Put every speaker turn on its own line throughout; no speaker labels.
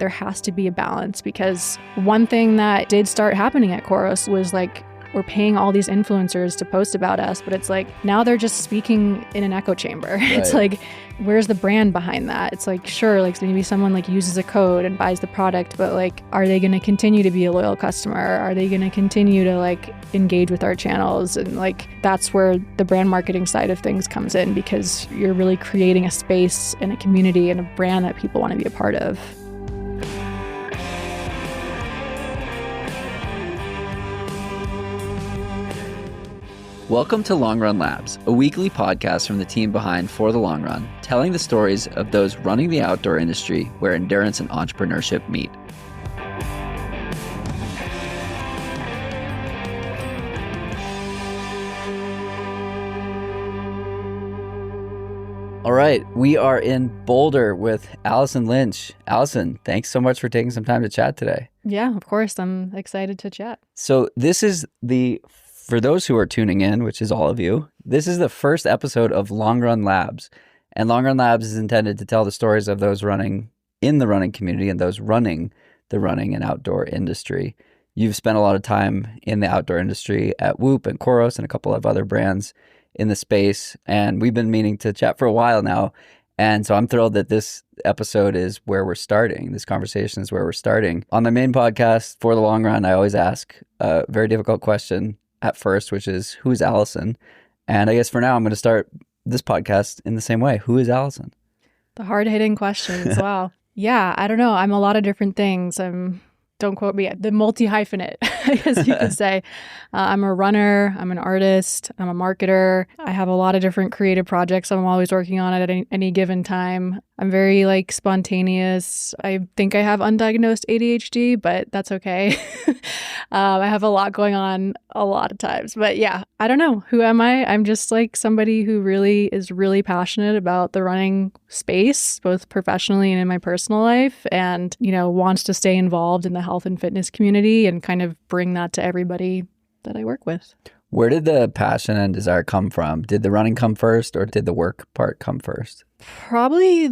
there has to be a balance, because one thing that did start happening at COROS was like, we're paying all these influencers to post about us, but it's like, now they're just speaking in an echo chamber. Right. It's like, where's the brand behind that? It's like, sure, like maybe someone like uses a code and buys the product, but like, are they going to continue to be a loyal customer? Are they going to continue to like engage with our channels? And like, that's where the brand marketing side of things comes in, because you're really creating a space and a community and a brand that people want to be a part of.
Welcome to Long Run Labs, a weekly podcast from the team behind For the Long Run, telling the stories of those running the outdoor industry where endurance and entrepreneurship meet. All right, we are in Boulder with Allison Lynch. Allison, thanks so much for taking some time to chat today.
Yeah, of course. I'm excited to chat.
So this is for those who are tuning in, which is all of you, this is the first episode of Long Run Labs. And Long Run Labs is intended to tell the stories of those running in the running community and those running the running and outdoor industry. You've spent a lot of time in the outdoor industry at Whoop and COROS and a couple of other brands in the space. And we've been meaning to chat for a while now. And so I'm thrilled that this episode is where we're starting. This conversation is where we're starting. On my main podcast, For the Long Run, I always ask a very difficult question at first, which is, who's Allison? And I guess for now, I'm going to start this podcast in the same way. Who is Allison?
The hard-hitting questions. Wow. Yeah, I don't know. I'm a lot of different things. Don't quote me, the multi-hyphenate, I guess you could say. I'm a runner, I'm an artist, I'm a marketer. I have a lot of different creative projects I'm always working on at any given time. I'm very like spontaneous. I think I have undiagnosed ADHD, but that's okay. I have a lot going on a lot of times. But yeah, I don't know. Who am I? I'm just like somebody who really is really passionate about the running space, both professionally and in my personal life, and, you know, wants to stay involved in the health and fitness community and kind of bring that to everybody that I work with.
Where did the passion and desire come from? Did the running come first, or did the work part come first?
Probably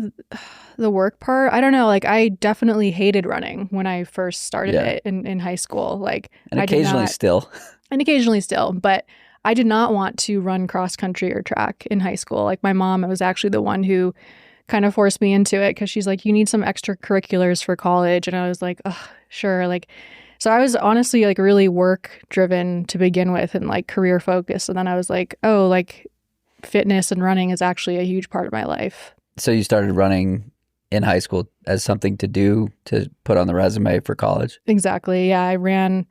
the work part. I don't know. Like, I definitely hated running when I first started it in high school. Like,
and occasionally still.
And occasionally still. But I did not want to run cross country or track in high school. Like, my mom was actually the one who kind of forced me into it, because she's like, you need some extracurriculars for college. And I was like, oh, sure. Like, so I was honestly like really work driven to begin with and like career focused. And then I was like, oh, like fitness and running is actually a huge part of my life.
So you started running in high school as something to do, to put on the resume for college?
Exactly. Yeah. I ran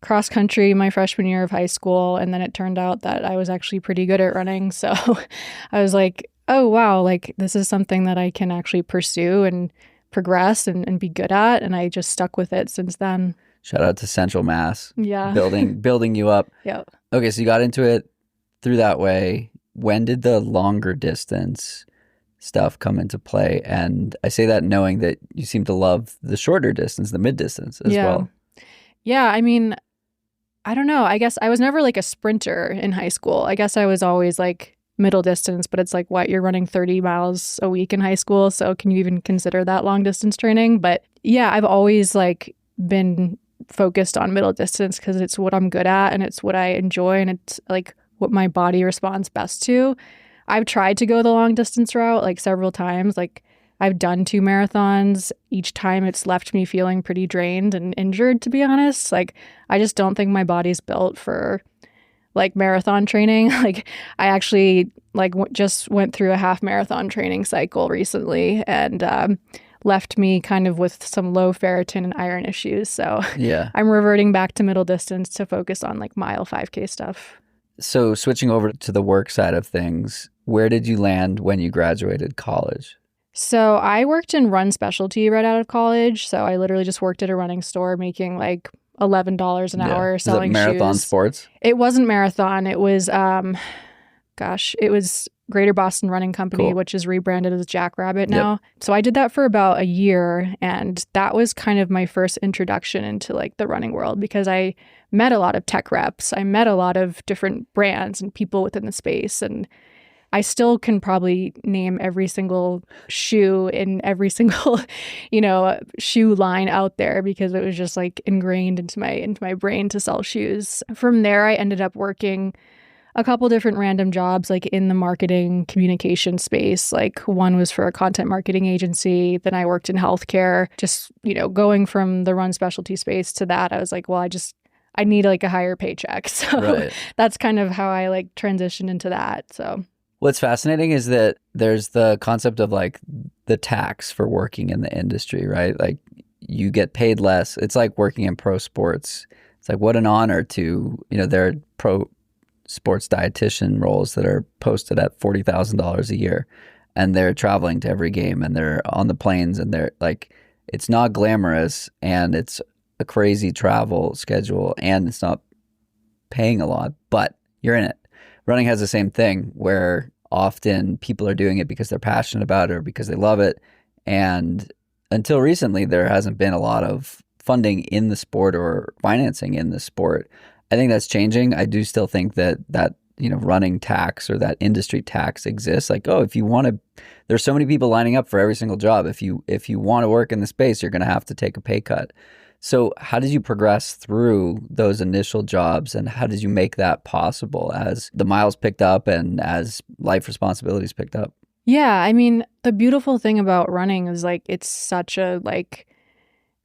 cross country my freshman year of high school. And then it turned out that I was actually pretty good at running. So I was like, oh, wow, like this is something that I can actually pursue and progress and be good at. And I just stuck with it since then.
Shout out to Central Mass.
Yeah.
Building you up.
Yep.
Okay, so you got into it through that way. When did the longer distance stuff come into play? And I say that knowing that you seem to love the shorter distance, the mid distance as well.
Yeah, I mean, I don't know. I guess I was never like a sprinter in high school. I guess I was always like middle distance, but it's like, what, you're running 30 miles a week in high school, so can you even consider that long distance training? But yeah, I've always like been focused on middle distance because it's what I'm good at and it's what I enjoy and it's like what my body responds best to. I've tried to go the long distance route like several times. Like, I've done 2 marathons. Each time it's left me feeling pretty drained and injured, to be honest. Like, I just don't think my body's built for like marathon training. Like, I actually like just went through a half marathon training cycle recently, and left me kind of with some low ferritin and iron issues. So yeah, I'm reverting back to middle distance to focus on like mile 5K stuff.
So switching over to the work side of things, where did you land when you graduated college?
So I worked in run specialty right out of college. So I literally just worked at a running store making like $11 an hour selling shoes.
Was it Marathon Sports?
It wasn't Marathon. It was, it was Greater Boston Running Company, cool, which is rebranded as Jackrabbit now. Yep. So I did that for about a year, and that was kind of my first introduction into like the running world, because I met a lot of tech reps. I met a lot of different brands and people within the space, and I still can probably name every single shoe in every single, shoe line out there because it was just like ingrained into my brain to sell shoes. From there, I ended up working a couple different random jobs like in the marketing communication space. Like one was for a content marketing agency. Then I worked in healthcare. Just, going from the run specialty space to that, I was like, well, I need like a higher paycheck. So that's kind of how I like transitioned into that. So
what's fascinating is that there's the concept of like the tax for working in the industry, right? Like you get paid less. It's like working in pro sports. It's like what an honor to, there are pro sports dietitian roles that are posted at $40,000 a year, and they're traveling to every game and they're on the planes and they're like, it's not glamorous and it's a crazy travel schedule and it's not paying a lot, but you're in it. Running has the same thing where often people are doing it because they're passionate about it or because they love it. And until recently, there hasn't been a lot of funding in the sport or financing in the sport. I think that's changing. I do still think that running tax or that industry tax exists. Like, if you want to, there's so many people lining up for every single job. If you want to work in the space, you're going to have to take a pay cut. So how did you progress through those initial jobs and how did you make that possible as the miles picked up and as life responsibilities picked up?
Yeah, I mean, the beautiful thing about running is like it's such a like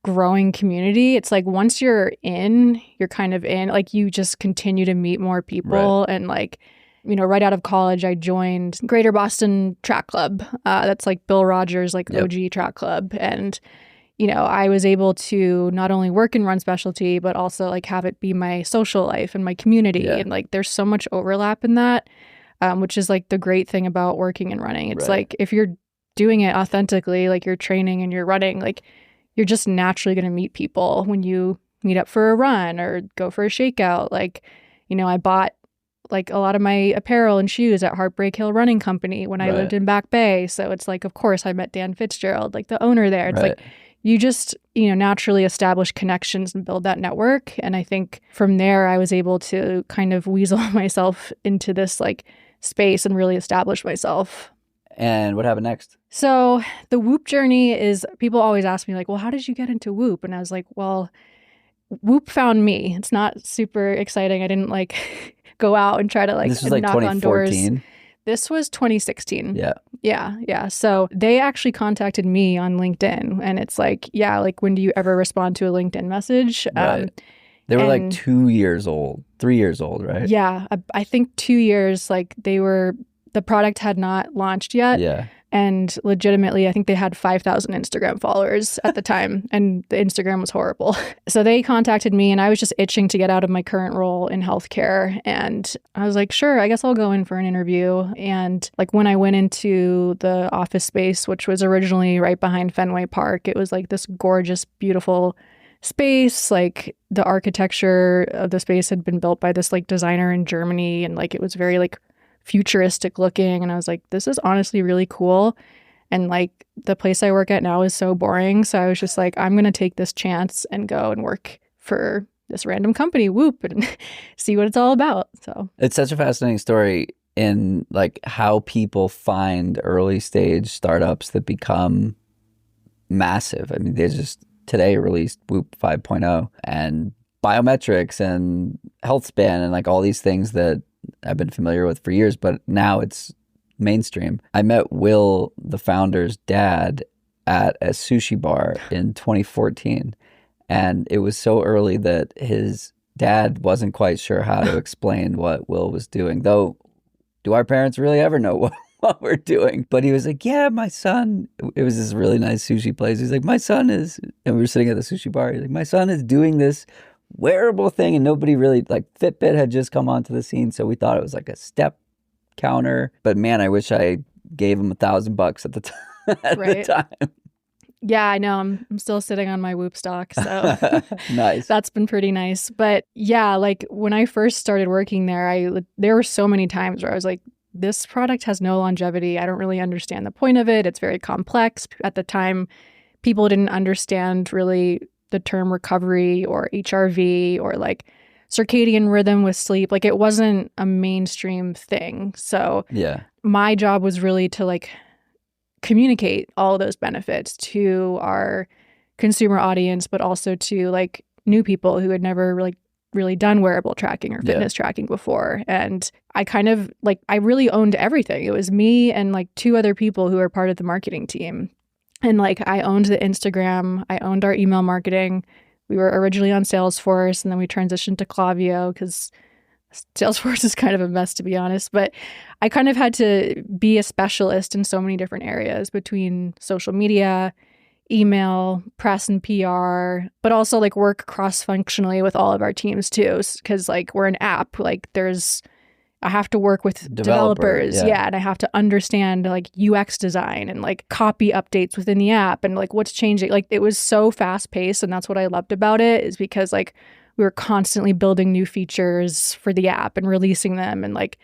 growing community. It's like once you're kind of in, like you just continue to meet more people. Right. And like, right out of college, I joined Greater Boston Track Club. That's like Bill Rogers, like OG track club. And, I was able to not only work in run specialty, but also like have it be my social life and my community. Yeah. And like, there's so much overlap in that, which is like the great thing about working and running. It's like, if you're doing it authentically, like you're training and you're running, like you're just naturally going to meet people when you meet up for a run or go for a shakeout. Like, I bought like a lot of my apparel and shoes at Heartbreak Hill Running Company when I lived in Back Bay. So it's like, of course, I met Dan Fitzgerald, like the owner there. It's like, you just, naturally establish connections and build that network. And I think from there, I was able to kind of weasel myself into this like space and really establish myself.
And what happened next?
So the Whoop journey is, people always ask me like, well, how did you get into Whoop? And I was like, well, Whoop found me. It's not super exciting. I didn't like go out and try to like,
this was like
knock on doors. This was 2016. Yeah. So they actually contacted me on LinkedIn and it's like, like when do you ever respond to a LinkedIn message?
They were like 2 years old, 3 years old, right?
Yeah. I think 2 years, like the product had not launched yet.
Yeah.
And legitimately, I think they had 5,000 Instagram followers at the time, and the Instagram was horrible. So they contacted me, and I was just itching to get out of my current role in healthcare. And I was like, sure, I guess I'll go in for an interview. And like when I went into the office space, which was originally right behind Fenway Park, it was like this gorgeous, beautiful space. Like the architecture of the space had been built by this like designer in Germany, and like it was very like futuristic looking. And I was like, this is honestly really cool. And like the place I work at now is so boring. So I was just like, I'm going to take this chance and go and work for this random company, Whoop, and see what it's all about. So
it's such a fascinating story in like how people find early stage startups that become massive. I mean, they just today released Whoop 5.0 and biometrics and health span and like all these things that I've been familiar with for years, but now it's mainstream. I met Will, the founder's dad, at a sushi bar in 2014. And it was so early that his dad wasn't quite sure how to explain what Will was doing. Though, do our parents really ever know what we're doing? But he was like, yeah, my son, it was this really nice sushi place. He's like, my son is, and we were sitting at the sushi bar. He's like, my son is doing this wearable thing, and nobody really, like Fitbit had just come onto the scene, so we thought it was like a step counter. But man, I wish I gave him $1,000 at the time. The time.
Yeah, I know. I'm still sitting on my Whoop stock, so
nice.
That's been pretty nice. But yeah, like when I first started working there, there were so many times where I was like, this product has no longevity. I don't really understand the point of it. It's very complex. At the time, people didn't understand really the term recovery or HRV or like circadian rhythm with sleep. Like it wasn't a mainstream thing. So my job was really to like communicate all of those benefits to our consumer audience, but also to like new people who had never like really done wearable tracking or fitness tracking before. And I kind of like, I really owned everything. It was me and like two other people who were part of the marketing team. And like, I owned the Instagram, I owned our email marketing. We were originally on Salesforce, and then we transitioned to Klaviyo because Salesforce is kind of a mess, to be honest. But I kind of had to be a specialist in so many different areas between social media, email, press and PR, but also like work cross-functionally with all of our teams too. Because like we're an app, like I have to work with developers. Yeah. And I have to understand like UX design and like copy updates within the app and like what's changing. Like it was so fast paced. And that's what I loved about it, is because like we were constantly building new features for the app and releasing them and like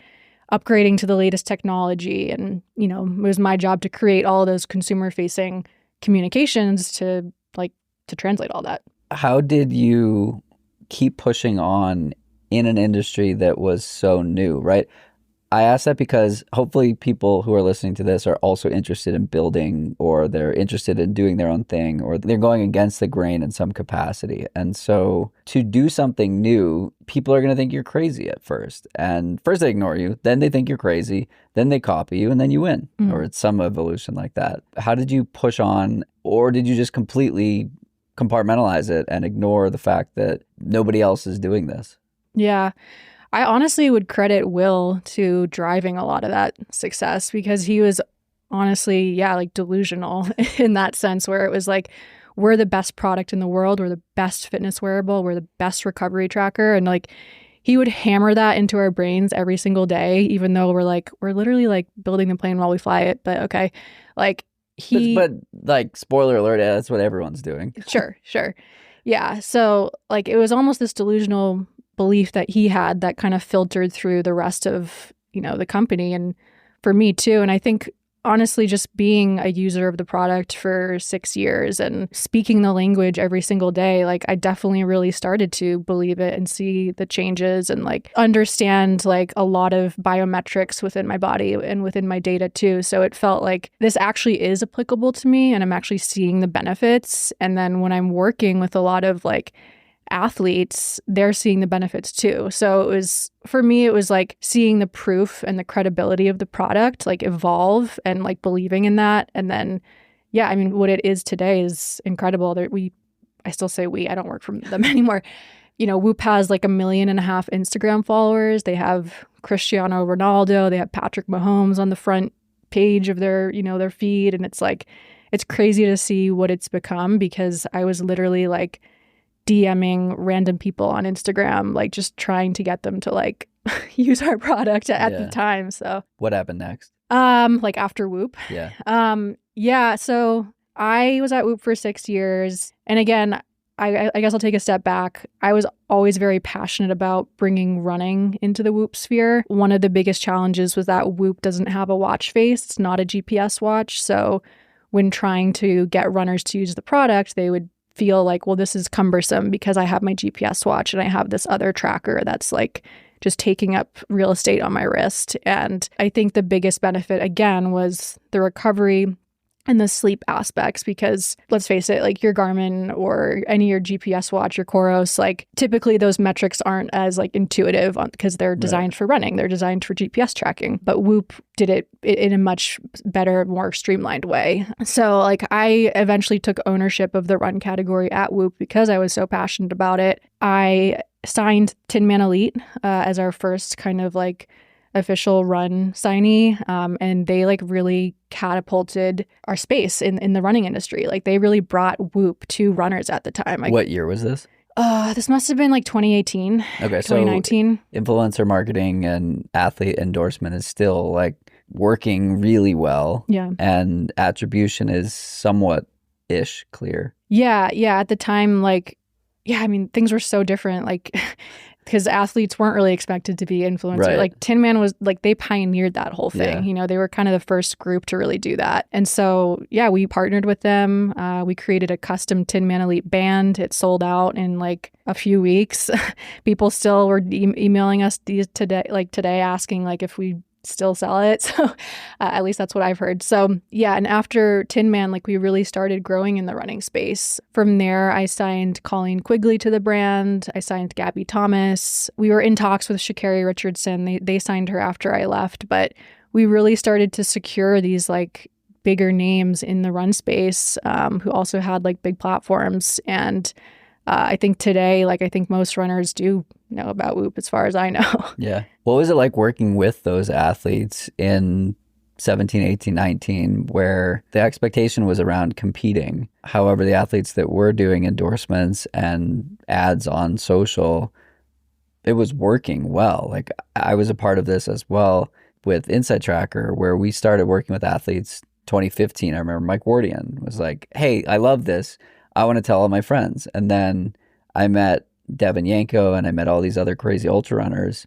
upgrading to the latest technology. And, you know, it was my job to create all of those consumer facing communications to translate all that.
How did you keep pushing on in an industry that was so new, right? I ask that because hopefully people who are listening to this are also interested in building, or they're interested in doing their own thing, or they're going against the grain in some capacity. And so to do something new, people are going to think you're crazy at first. And first they ignore you, then they think you're crazy, then they copy you, and then you win, or it's some evolution like that. How did you push on, or did you just completely compartmentalize it and ignore the fact that nobody else is doing this?
Yeah. I honestly would credit Will to driving a lot of that success, because he was honestly, like delusional in that sense, where it was like, we're the best product in the world. We're the best fitness wearable. We're the best recovery tracker. And like, he would hammer that into our brains every single day, even though we're literally like building the plane while we fly it. But okay. Like
but like, spoiler alert, that's what everyone's doing.
Sure. Yeah. So like, it was almost this delusional belief that he had that kind of filtered through the rest of, the company, and for me too. And I think honestly, just being a user of the product for 6 years and speaking the language every single day, like I definitely really started to believe it and see the changes and like understand like a lot of biometrics within my body and within my data too. So it felt like this actually is applicable to me, and I'm actually seeing the benefits. And then when I'm working with a lot of like athletes, they're seeing the benefits too. So it was, for me, it was like seeing the proof and the credibility of the product like evolve and like believing in that. And then, what it is today is incredible. I still say I don't work for them anymore. Whoop has like 1.5 million Instagram followers. They have Cristiano Ronaldo. They have Patrick Mahomes on the front page of their, their feed. And it's like, it's crazy to see what it's become, because I was literally like DMing random people on Instagram, like just trying to get them to like use our product at the time. So
what happened next?
Like after Whoop.
Yeah.
So I was at Whoop for 6 years. And again, I guess I'll take a step back. I was always very passionate about bringing running into the Whoop sphere. One of the biggest challenges was that Whoop doesn't have a watch face. It's not a GPS watch. So when trying to get runners to use the product, they would feel like, well, this is cumbersome because I have my GPS watch and I have this other tracker that's like just taking up real estate on my wrist. And I think the biggest benefit, again, was the recovery and the sleep aspects, because let's face it, like your Garmin or any of your GPS watch, your COROS, like typically those metrics aren't as like intuitive because they're designed for running. They're designed for GPS tracking. But Whoop did it in a much better, more streamlined way. So like I eventually took ownership of the run category at Whoop because I was so passionate about it. I signed Tin Man Elite as our first kind of like official run signee, and they like really catapulted our space in the running industry. Like they really brought Whoop to runners at the time. Like,
what year was this?
This must have been like 2018.
Okay,
2019.
So influencer marketing and athlete endorsement is still like working really well.
Yeah.
And attribution is somewhat-ish clear.
Yeah. At the time, like, things were so different. Like because athletes weren't really expected to be influencers.
Right.
Like Tin Man was like, they pioneered that whole thing.
Yeah.
They were kind of the first group to really do that. And so, we partnered with them. We created a custom Tin Man Elite band. It sold out in like a few weeks. People still were emailing us today asking like if we still sell it. So at least that's what I've heard. So yeah, and after Tin Man, like we really started growing in the running space. From there, I signed Colleen Quigley to the brand. I signed Gabby Thomas. We were in talks with Sha'Carri Richardson. They signed her after I left, but we really started to secure these like bigger names in the run space who also had like big platforms. And I think today, like I think most runners do know about Whoop as far as I know.
Yeah. What was it like working with those athletes in 17, 18, 19, where the expectation was around competing? However, the athletes that were doing endorsements and ads on social, it was working well. Like I was a part of this as well with Inside Tracker, where we started working with athletes 2015. I remember Mike Wardian was like, hey, I love this. I want to tell all my friends. And then I met Devin Yanko and I met all these other crazy ultra runners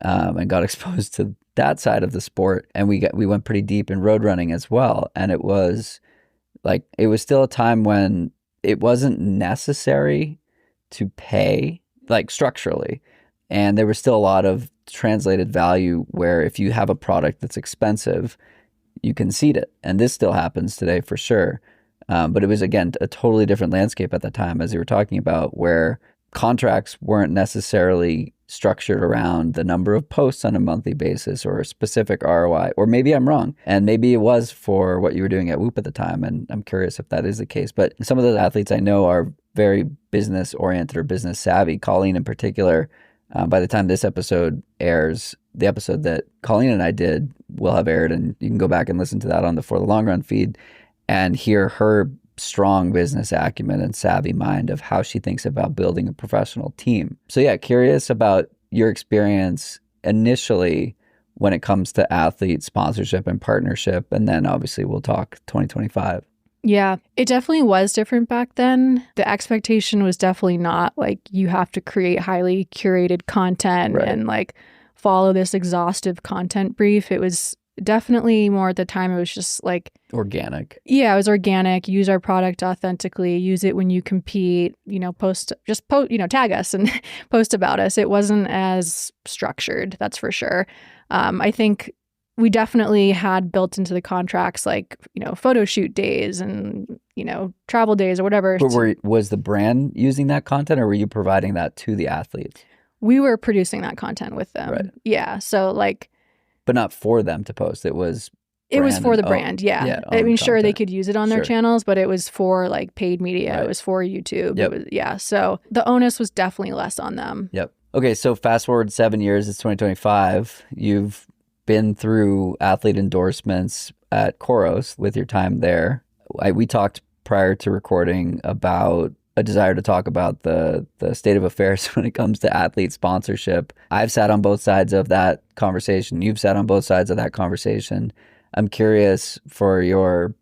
and got exposed to that side of the sport. And we went pretty deep in road running as well. And it was still a time when it wasn't necessary to pay, like structurally. And there was still a lot of translated value where if you have a product that's expensive, you can seed it. And this still happens today for sure. But it was, again, a totally different landscape at the time, as you were talking about, where contracts weren't necessarily structured around the number of posts on a monthly basis or a specific ROI. Or maybe I'm wrong. And maybe it was for what you were doing at Whoop at the time. And I'm curious if that is the case. But some of those athletes I know are very business oriented or business savvy. Colleen in particular, by the time this episode airs, the episode that Colleen and I did will have aired, and you can go back and listen to that on the For the Long Run feed and hear her strong business acumen and savvy mind of how she thinks about building a professional team. So yeah, curious about your experience initially when it comes to athlete sponsorship and partnership, and then obviously we'll talk 2025.
Yeah, it definitely was different back then. The expectation was definitely not like you have to create highly curated content and like follow this exhaustive content brief. It was definitely more at the time. It was just like
organic.
Yeah, it was organic. Use our product authentically. Use it when you compete. Post, tag us and post about us. It wasn't as structured, that's for sure. I think we definitely had built into the contracts like, photo shoot days and, travel days or whatever.
But was the brand using that content or were you providing that to the athletes?
We were producing that content with them.
Right.
Yeah. So like.
But not for them to post. It was
for the brand. Yeah. I mean, sure, they could use it on their channels, but it was for like paid media. Right. It was for YouTube.
Yep.
It was, so the onus was definitely less on them.
Yep. Okay. So fast forward 7 years, it's 2025. You've been through athlete endorsements at COROS with your time there. We talked prior to recording about a desire to talk about the state of affairs when it comes to athlete sponsorship. I've sat on both sides of that conversation. You've sat on both sides of that conversation. I'm curious for your,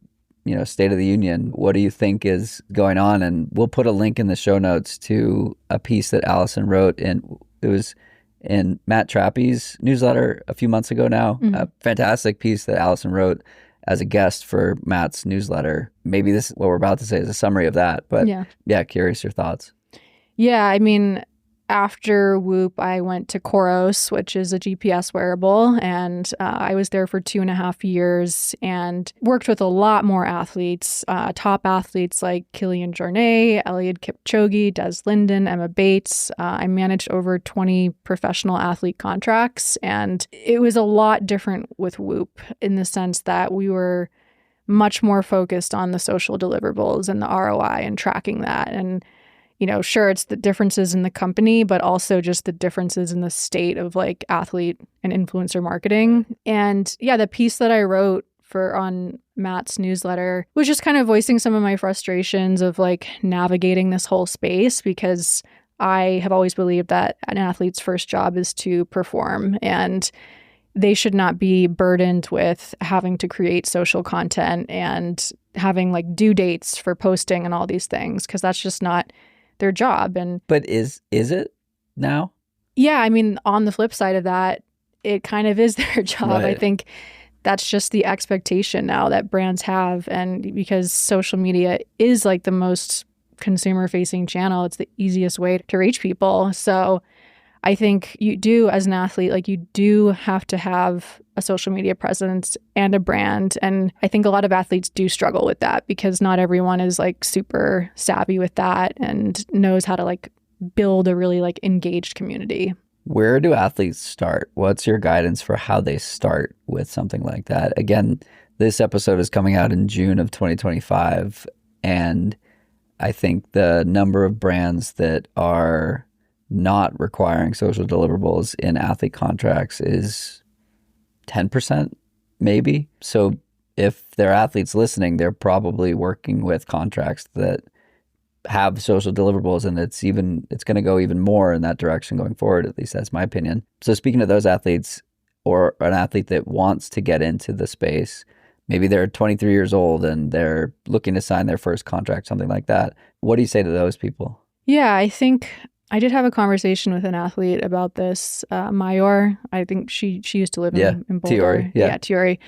state of the union. What do you think is going on? And we'll put a link in the show notes to a piece that Allison wrote it was in Matt Trappy's newsletter a few months ago now. Mm-hmm. A fantastic piece that Allison wrote as a guest for Matt's newsletter. Maybe this, what we're about to say, is a summary of that. But yeah, curious your thoughts.
Yeah, I mean, after Whoop, I went to COROS, which is a GPS wearable, and I was there for 2.5 years and worked with a lot more athletes, top athletes like Kilian Jornet, Eliud Kipchoge, Des Linden, Emma Bates. I managed over 20 professional athlete contracts, and it was a lot different with Whoop in the sense that we were much more focused on the social deliverables and the ROI and tracking that. And sure, it's the differences in the company, but also just the differences in the state of like athlete and influencer marketing. And yeah, the piece that I wrote on Matt's newsletter was just kind of voicing some of my frustrations of like navigating this whole space, because I have always believed that an athlete's first job is to perform, and they should not be burdened with having to create social content and having like due dates for posting and all these things, because that's just not their job.
But is it now?
Yeah, I mean, on the flip side of that, it kind of is their job. Right. I think that's just the expectation now that brands have, and because social media is like the most consumer facing channel, it's the easiest way to reach people. So I think you do, as an athlete, like you do have to have a social media presence and a brand. And I think a lot of athletes do struggle with that because not everyone is like super savvy with that and knows how to like build a really like engaged community.
Where do athletes start? What's your guidance for how they start with something like that? Again, this episode is coming out in June of 2025. And I think the number of brands that are not requiring social deliverables in athlete contracts is 10%, maybe. So if there are athletes listening, they're probably working with contracts that have social deliverables, and it's going to go even more in that direction going forward. At least that's my opinion. So speaking to those athletes, or an athlete that wants to get into the space, maybe they're 23 years old and they're looking to sign their first contract, something like that. What do you say to those people?
Yeah, I think I did have a conversation with an athlete about this, Mayor. I think she used to live in Boulder.
Tiori,
Tiori.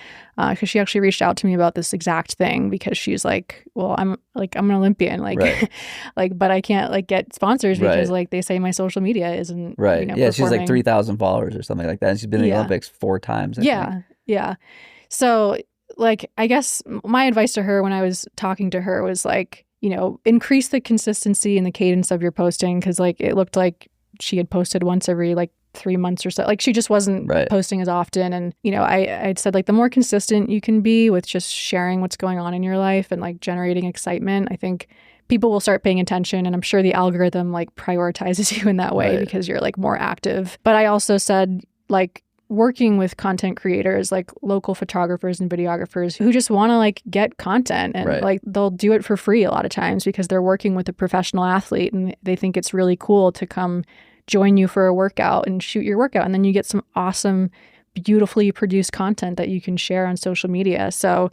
Because she actually reached out to me about this exact thing because she's like, well, I'm an Olympian, like,
right.
like, but I can't like get sponsors because
right.
like they say my social media isn't
right.
Yeah,
performing. She's like 3,000 followers or something like that, and she's been in the Olympics 4 times. I think.
Yeah. So like, I guess my advice to her when I was talking to her was like, increase the consistency and the cadence of your posting, because like it looked like she had posted once every like 3 months or so. Like she just wasn't posting as often. And I'd said like the more consistent you can be with just sharing what's going on in your life and like generating excitement, I think people will start paying attention. And I'm sure the algorithm like prioritizes you in that way because you're like more active. But I also said like working with content creators like local photographers and videographers who just want to like get content, and like they'll do it for free a lot of times because they're working with a professional athlete and they think it's really cool to come join you for a workout and shoot your workout, and then you get some awesome, beautifully produced content that you can share on social media. So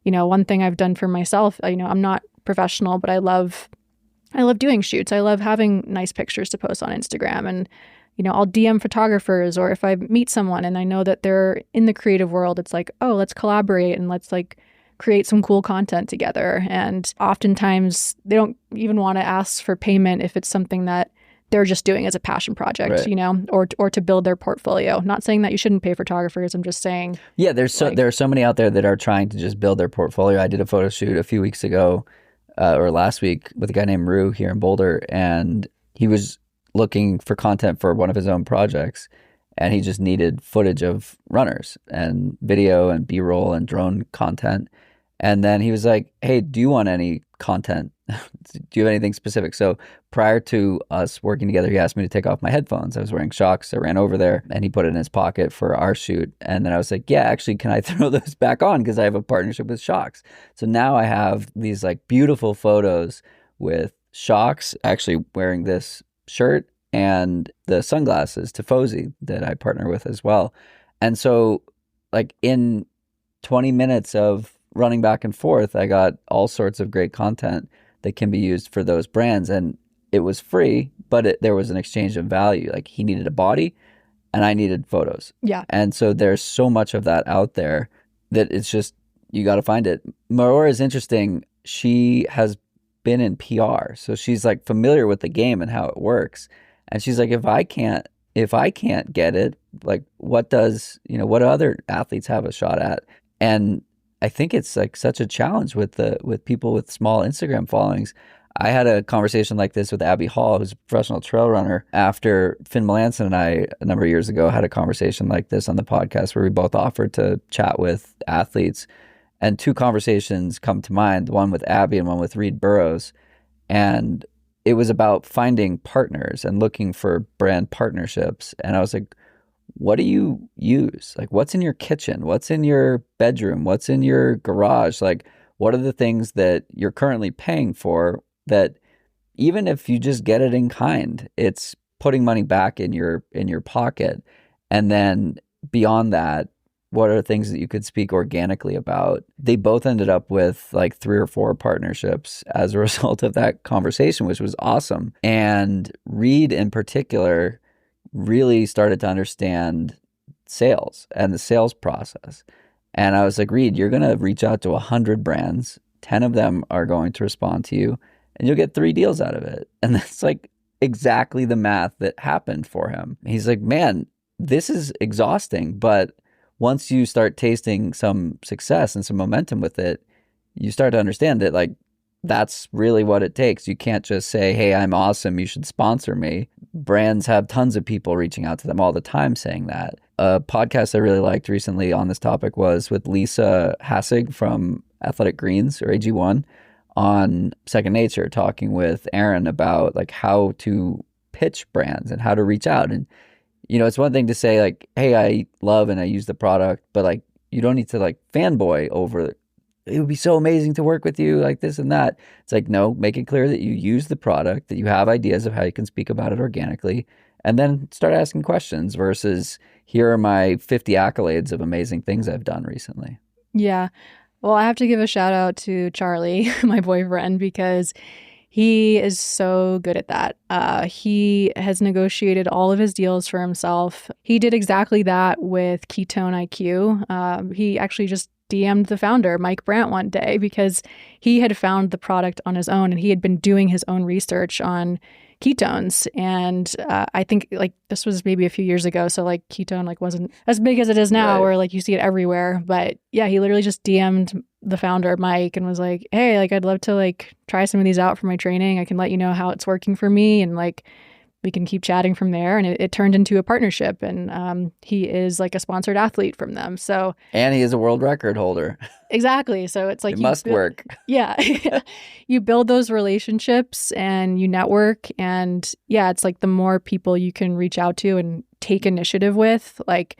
one thing I've done for myself, I'm not professional, but I love doing shoots. I love having nice pictures to post on Instagram, and I'll DM photographers, or if I meet someone and I know that they're in the creative world, it's like, oh, let's collaborate and let's like create some cool content together. And oftentimes they don't even want to ask for payment if it's something that they're just doing as a passion project, or to build their portfolio. Not saying that you shouldn't pay photographers. I'm just saying. Yeah,
there are so many out there that are trying to just build their portfolio. I did a photo shoot a few weeks ago, or last week, with a guy named Rue here in Boulder, and he was looking for content for one of his own projects, and he just needed footage of runners and video and B-roll and drone content. And then he was like, hey, do you want any content? Do you have anything specific? So prior to us working together, he asked me to take off my headphones. I was wearing Shocks. I ran over there and he put it in his pocket for our shoot. And then I was like, yeah, actually, can I throw those back on? Because I have a partnership with Shocks. So now I have these like beautiful photos with Shocks actually wearing this shirt and the sunglasses Tifosi that I partner with as well. And so like in 20 minutes of running back and forth, I got all sorts of great content that can be used for those brands. And it was free, but there was an exchange of value. Like he needed a body and I needed photos.
Yeah.
And so there's so much of that out there that it's just, you got to find it. Marora is interesting. She has been in PR. So she's like familiar with the game and how it works. And she's like, if I can't get it, like what other athletes have a shot at? And I think it's like such a challenge with people with small Instagram followings. I had a conversation like this with Abby Hall, who's a professional trail runner, after Finn Melanson and I, a number of years ago, had a conversation like this on the podcast where we both offered to chat with athletes. And 2 conversations come to mind, one with Abby and one with Reed Burrows. And it was about finding partners and looking for brand partnerships. And I was like, what do you use? Like, what's in your kitchen? What's in your bedroom? What's in your garage? Like, what are the things that you're currently paying for that even if you just get it in kind, it's putting money back in your pocket? And then beyond that, what are things that you could speak organically about? They both ended up with like 3 or 4 partnerships as a result of that conversation, which was awesome. And Reed in particular really started to understand sales and the sales process. And I was like, Reed, you're going to reach out to 100 brands. 10 of them are going to respond to you and you'll get 3 deals out of it. And that's like exactly the math that happened for him. He's like, man, this is exhausting. But once you start tasting some success and some momentum with it, you start to understand that like that's really what it takes. You can't just say, hey, I'm awesome, you should sponsor me. Brands have tons of people reaching out to them all the time saying that. A podcast I really liked recently on this topic was with Lisa Hassig from Athletic Greens or AG1 on Second Nature, talking with Aaron about like how to pitch brands and how to reach out. And, you know, it's one thing to say like, hey, I love and I use the product, but like, you don't need to like fanboy over it would be so amazing to work with you, like this and that. It's like, no, make it clear that you use the product, that you have ideas of how you can speak about it organically, and then start asking questions versus here are my 50 accolades of amazing things I've done recently.
Yeah. Well, I have to give a shout out to Charlie, my boyfriend, because he is so good at that. He has negotiated all of his deals for himself. He did exactly that with Ketone IQ. He actually just DM'd the founder, Mike Brandt, one day because he had found the product on his own and he had been doing his own research on ketones. And I think like this was maybe a few years ago. So like ketone like wasn't as big as it is now, where like you see it everywhere. But yeah, he literally just DM'd the founder, Mike, and was like, hey, like I'd love to like try some of these out for my training. I can let you know how it's working for me. And like we can keep chatting from there. And it turned into a partnership. And he is like a sponsored athlete from them. So
and he is a world record holder.
Exactly. So it's like
it must work.
Yeah. You build those relationships and you network. And yeah, it's like the more people you can reach out to and take initiative with, like,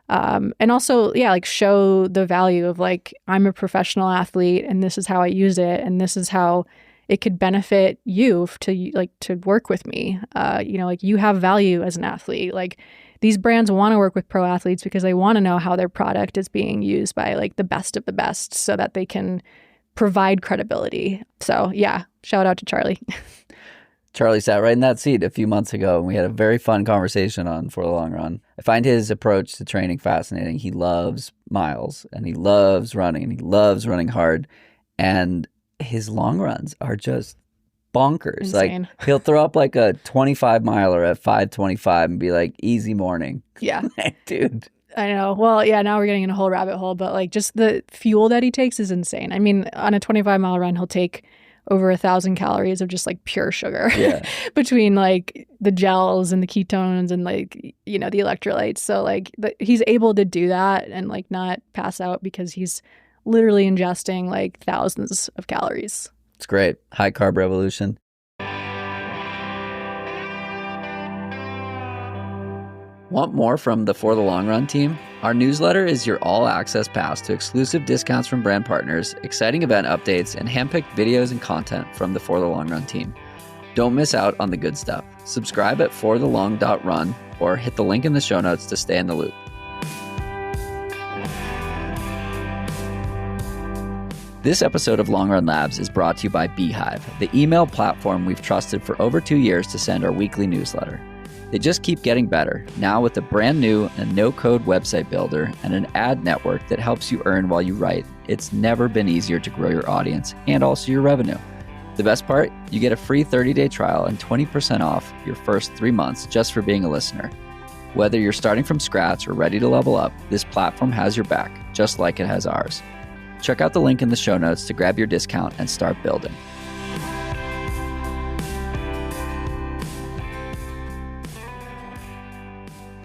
and also, yeah, like show the value of like, I'm a professional athlete and this is how I use it. And this is how it could benefit you to work with me. You know, like you have value as an athlete. Like these brands want to work with pro athletes because they want to know how their product is being used by like the best of the best so that they can provide credibility. So yeah, shout out to Charlie.
Charlie sat right in that seat a few months ago and we had a very fun conversation on For the Long Run. I find his approach to training fascinating. He loves miles and he loves running and he loves running hard. And his long runs are just bonkers.
Insane.
Like he'll throw up like a 25 miler at 5:25 and be like, easy morning.
Yeah.
Dude.
I know. Well, yeah, now we're getting in a whole rabbit hole, but like just the fuel that he takes is insane. I mean, on a 25-mile run, he'll take over 1,000 calories of just like pure sugar between like the gels and the ketones and like, you know, the electrolytes. So like he's able to do that and like not pass out because he's literally ingesting like thousands of calories.
It's great. High carb revolution. Want more from the For the Long Run team? Our newsletter is your all-access pass to exclusive discounts from brand partners, exciting event updates, and handpicked videos and content from the For the Long Run team. Don't miss out on the good stuff. Subscribe at forthelong.run or hit the link in the show notes to stay in the loop. This episode of Long Run Labs is brought to you by beehiiv, the email platform we've trusted for over 2 years to send our weekly newsletter. They just keep getting better, now with a brand new and no-code website builder and an ad network that helps you earn while you write. It's never been easier to grow your audience and also your revenue. The best part? You get a free 30-day trial and 20% off your first 3 months just for being a listener. Whether you're starting from scratch or ready to level up, this platform has your back, just like it has ours. Check out the link in the show notes to grab your discount and start building.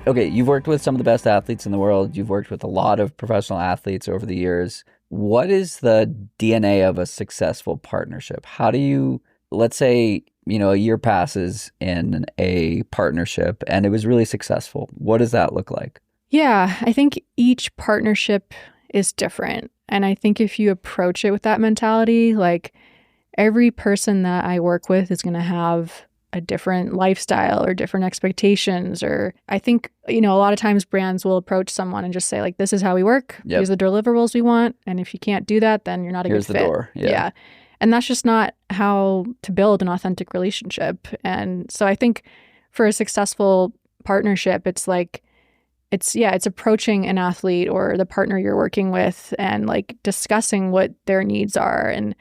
Okay, you've worked with some of the best athletes in the world. You've worked with a lot of professional athletes over the years. What is the DNA of a successful partnership? How do you, let's say, you know, a year passes in a partnership and it was really successful. What does that look like?
Yeah, I think each partnership is different. And I think if you approach it with that mentality, like every person that I work with is going to have a different lifestyle or different expectations. Or I think, you know, a lot of times brands will approach someone and just say like, this is how we work.
Yep.
These are the deliverables we want. And if you can't do that, then you're not a
Here's
good
the
fit.
door.
Yeah. And that's just not how to build an authentic relationship. And so I think for a successful partnership, it's like, it's approaching an athlete or the partner you're working with and like discussing what their needs are and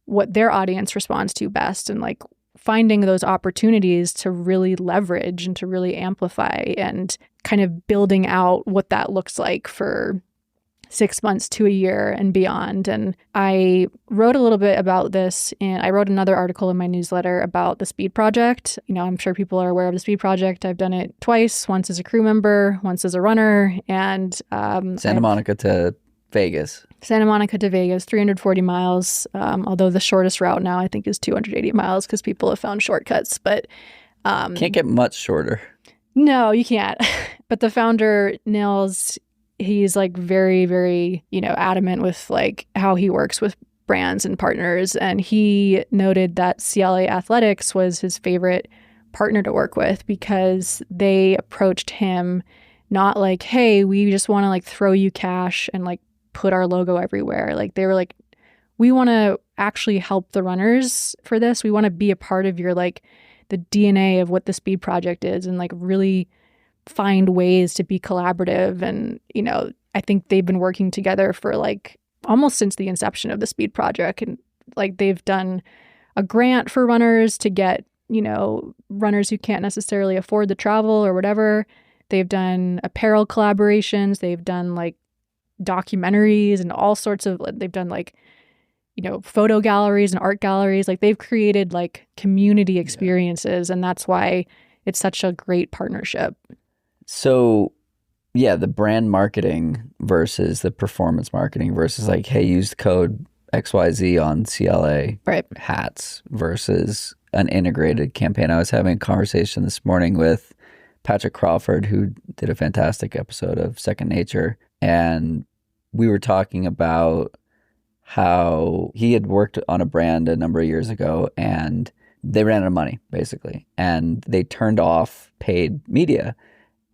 what their audience responds to best and like finding those opportunities to really leverage and to really amplify and kind of building out what that looks like for 6 months to a year and beyond. And I wrote a little bit about this, and I wrote another article in my newsletter about the Speed Project. I'm sure people are aware of the Speed Project. I've done it twice, once as a crew member, once as a runner, and
Santa Monica to Vegas.
Santa Monica to Vegas, 340 miles, although the shortest route now I think is 280 miles because people have found shortcuts. But
can't get much shorter.
No, you can't. But the founder, Nils, he's like very, very, adamant with like how he works with brands and partners. And he noted that CLA Athletics was his favorite partner to work with because they approached him not like, hey, we just want to like throw you cash and like put our logo everywhere. Like they were like, we want to actually help the runners for this. We want to be a part of your like the DNA of what the Speed Project is and like really find ways to be collaborative. And, I think they've been working together for like almost since the inception of the Speed Project. And like they've done a grant for runners to get, runners who can't necessarily afford the travel or whatever. They've done apparel collaborations. They've done like documentaries and all sorts of, they've done like, photo galleries and art galleries. Like they've created like community experiences. And that's why it's such a great partnership.
So, yeah, the brand marketing versus the performance marketing versus like, hey, use the code XYZ on CLA hats versus an integrated campaign. I was having a conversation this morning with Patrick Crawford, who did a fantastic episode of Second Nature. And we were talking about how he had worked on a brand a number of years ago and they ran out of money, basically. And they turned off paid media.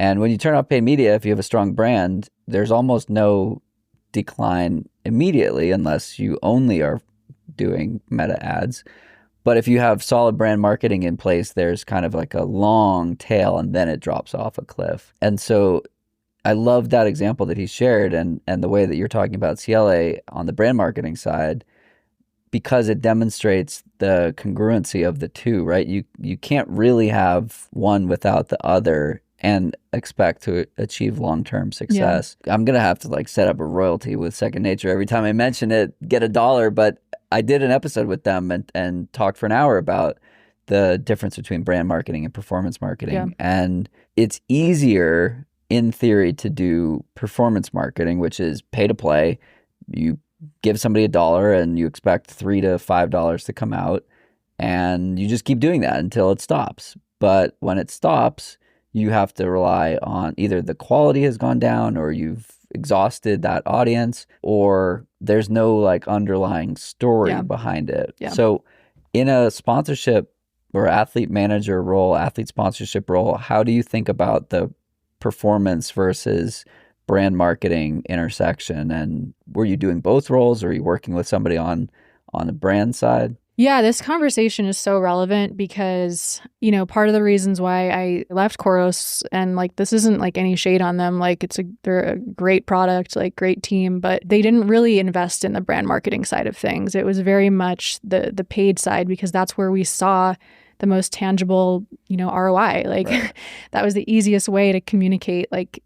And when you turn off paid media, if you have a strong brand, there's almost no decline immediately unless you only are doing meta ads. But if you have solid brand marketing in place, there's kind of like a long tail and then it drops off a cliff. And so I love that example that he shared and the way that you're talking about CLA on the brand marketing side, because it demonstrates the congruency of the two, right? You can't really have one without the other and expect to achieve long-term success. Yeah. I'm going to have to like set up a royalty with Second Nature every time I mention it, get $1, but I did an episode with them and talked for an hour about the difference between brand marketing and performance marketing. Yeah. And it's easier in theory to do performance marketing, which is pay to play. You give somebody $1 and you expect $3 to $5 to come out and you just keep doing that until it stops. But when it stops, you have to rely on either the quality has gone down or you've exhausted that audience or there's no like underlying story behind it. Yeah. So in a sponsorship or athlete manager role, athlete sponsorship role, how do you think about the performance versus brand marketing intersection? And were you doing both roles or are you working with somebody on the brand side?
Yeah, this conversation is so relevant because, part of the reasons why I left COROS, and like this isn't like any shade on them, like they're a great product, like great team, but they didn't really invest in the brand marketing side of things. It was very much the paid side because that's where we saw the most tangible, ROI. Like that was the easiest way to communicate like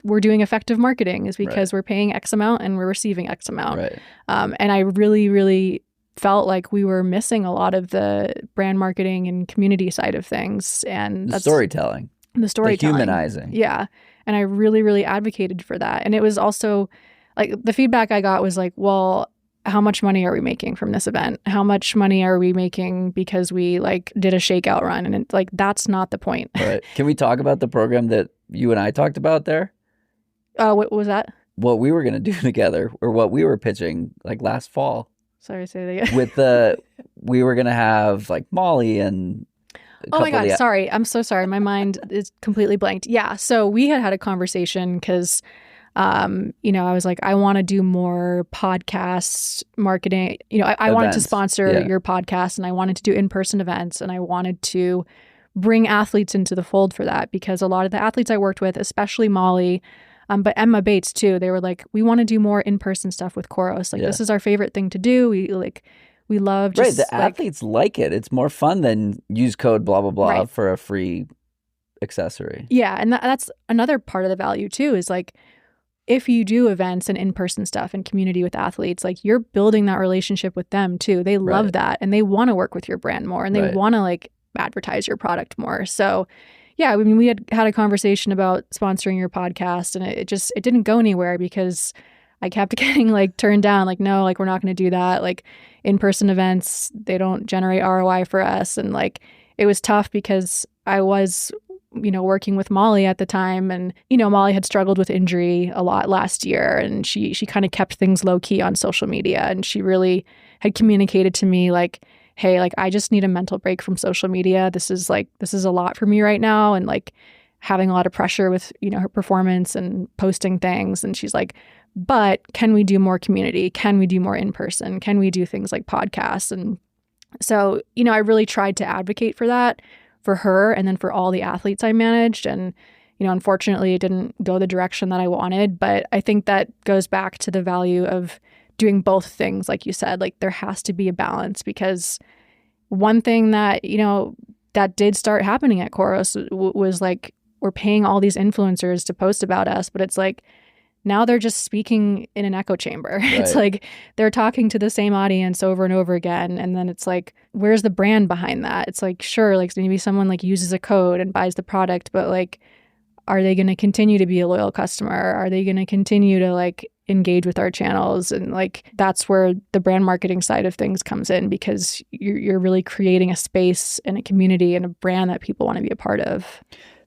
we're doing effective marketing is because we're paying X amount and we're receiving X amount. Right. And I really, really felt like we were missing a lot of the brand marketing and community side of things. And
the storytelling. The humanizing.
Yeah. And I really, really advocated for that. And it was also like the feedback I got was like, well, how much money are we making from this event? How much money are we making because we like did a shakeout run? And it's like, that's not the point.
Right. Can we talk about the program that you and I talked about there?
What was that?
What we were going to do together or what we were pitching like last fall.
Sorry, say that again.
We were going to have like Molly and
oh my God, sorry. I'm so sorry. My mind is completely blanked. Yeah. So we had a conversation because, I was like, I want to do more podcast marketing. I wanted to sponsor your podcast and I wanted to do in-person events and I wanted to bring athletes into the fold for that because a lot of the athletes I worked with, especially Molly, but Emma Bates too, they were like, we want to do more in-person stuff with COROS. Like, this is our favorite thing to do. We love
Right. The
just like,
athletes like it. It's more fun than use code blah, blah, blah
right.
for a free accessory.
Yeah. And that's another part of the value too, is like, if you do events and in-person stuff and community with athletes, like you're building that relationship with them too. They love
Right.
that and they want to work with your brand more and they
Right.
want to like advertise your product more. So yeah, I mean, we had a conversation about sponsoring your podcast and it didn't go anywhere because I kept getting like turned down, like, no, like we're not going to do that. Like in-person events, they don't generate ROI for us. And like, it was tough because I was working with Molly at the time. And, Molly had struggled with injury a lot last year. And she kind of kept things low key on social media. And she really had communicated to me like, hey, like, I just need a mental break from social media. This is a lot for me right now. And like having a lot of pressure with, her performance and posting things. And she's like, but can we do more community? Can we do more in person? Can we do things like podcasts? And so, I really tried to advocate for that for her and then for all the athletes I managed. And, unfortunately, it didn't go the direction that I wanted. But I think that goes back to the value of doing both things. Like you said, like there has to be a balance because one thing that, that did start happening at COROS was like, we're paying all these influencers to post about us, but it's like, now they're just speaking in an echo chamber. Right. It's like they're talking to the same audience over and over again. And then it's like, where's the brand behind that? It's like, sure, like maybe someone like uses a code and buys the product, but like, are they going to continue to be a loyal customer? Are they going to continue to like engage with our channels? And like, that's where the brand marketing side of things comes in because you're really creating a space and a community and a brand that people want to be a part of.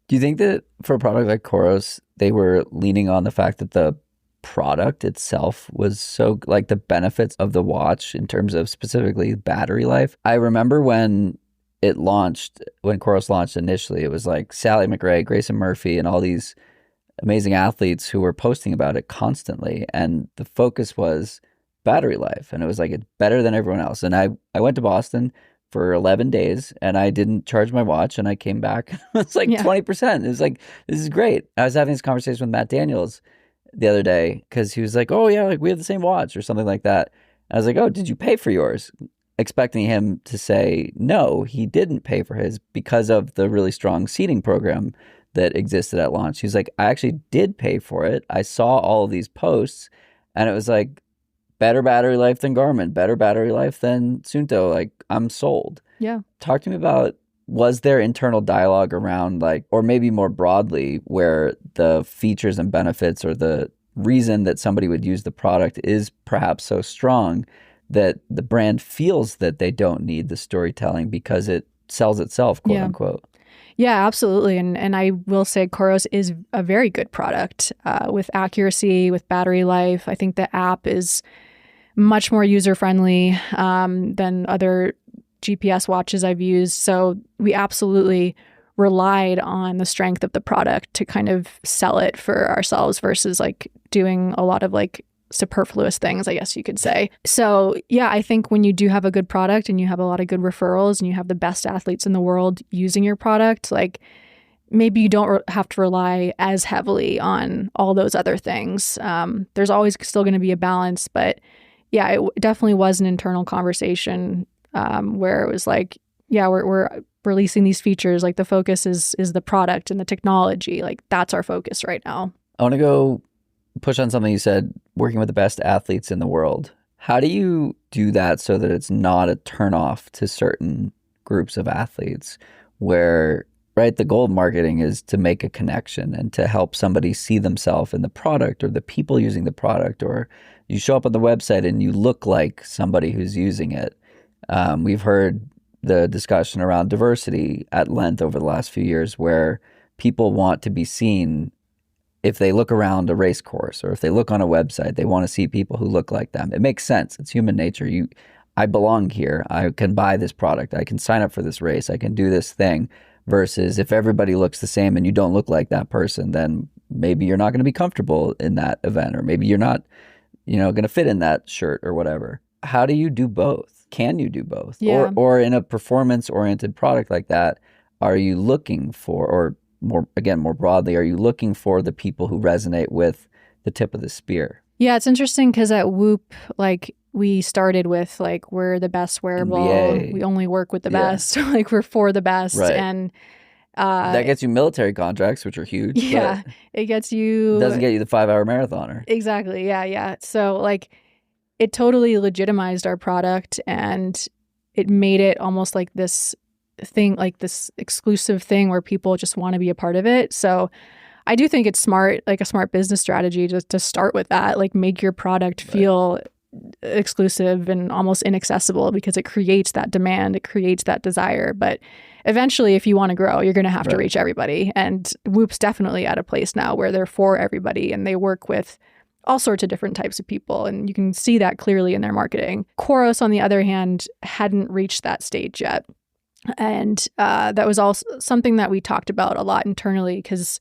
Do you think that for a product like COROS, they were leaning on the fact that the product itself was so like the benefits of the watch in terms of specifically battery life? I remember when COROS launched initially, it was like Sally McRae, Grayson Murphy, and all these amazing athletes who were posting about it constantly. And the focus was battery life. And it was like, it's better than everyone else. And I went to Boston for 11 days and I didn't charge my watch and I came back. It's like 20%. It was like, this is great. I was having this conversation with Matt Daniels the other day because he was like, oh yeah, like we have the same watch or something like that. And I was like, oh, did you pay for yours? Expecting him to say, no, he didn't pay for his because of the really strong seating program that existed at launch. He was like, I actually did pay for it. I saw all of these posts and it was like, better battery life than Garmin, better battery life than Suunto. Like, I'm sold.
Yeah.
Talk to me about, was there internal dialogue around like, or maybe more broadly, where the features and benefits or the reason that somebody would use the product is perhaps so strong that the brand feels that they don't need the storytelling because it sells itself, quote unquote.
Yeah, absolutely. And I will say COROS is a very good product with accuracy, with battery life. I think the app is much more user-friendly than other GPS watches I've used. So we absolutely relied on the strength of the product to kind of sell it for ourselves versus like doing a lot of like superfluous things, I guess you could say. So yeah, I think when you do have a good product and you have a lot of good referrals and you have the best athletes in the world using your product, like maybe you don't have to rely as heavily on all those other things. There's always still going to be a balance, but yeah, it definitely was an internal conversation where it was like, yeah, we're releasing these features. Like the focus is the product and the technology. Like that's our focus right now.
I want to go push on something you said, working with the best athletes in the world. How do you do that so that it's not a turnoff to certain groups of athletes where, right, the goal of marketing is to make a connection and to help somebody see themselves in the product or the people using the product, or you show up on the website and you look like somebody who's using it. We've heard the discussion around diversity at length over the last few years where people want to be seen. If they look around a race course or if they look on a website, they want to see people who look like them. It makes sense. It's human nature. I belong here. I can buy this product. I can sign up for this race. I can do this thing. Versus if everybody looks the same and you don't look like that person, then maybe you're not going to be comfortable in that event, or maybe you're not, going to fit in that shirt or whatever. How do you do both? Can you do both?
Yeah.
Or in a performance-oriented product like that, are you looking for, or more broadly, are you looking for the people who resonate with the tip of the spear?
Yeah, it's interesting because at Whoop, like we started with like, we're the best wearable.
NBA.
We only work with the
Yeah.
best. Like we're for the best.
Right.
And
that gets you military contracts, which are huge.
yeah,
But
it gets
it
you.
doesn't get you the 5-hour marathoner.
Exactly. Yeah. Yeah. So like it totally legitimized our product, and it made it almost like this thing, like this exclusive thing where people just want to be a part of it. So I do think it's smart, like a smart business strategy to start with that, like make your product feel exclusive and almost inaccessible, because it creates that demand, it creates that desire. But eventually, if you want to grow, you're going to have to reach everybody. And Whoop's definitely at a place now where they're for everybody, and they work with all sorts of different types of people. And you can see that clearly in their marketing. COROS, on the other hand, hadn't reached that stage yet. And that was also something that we talked about a lot internally, because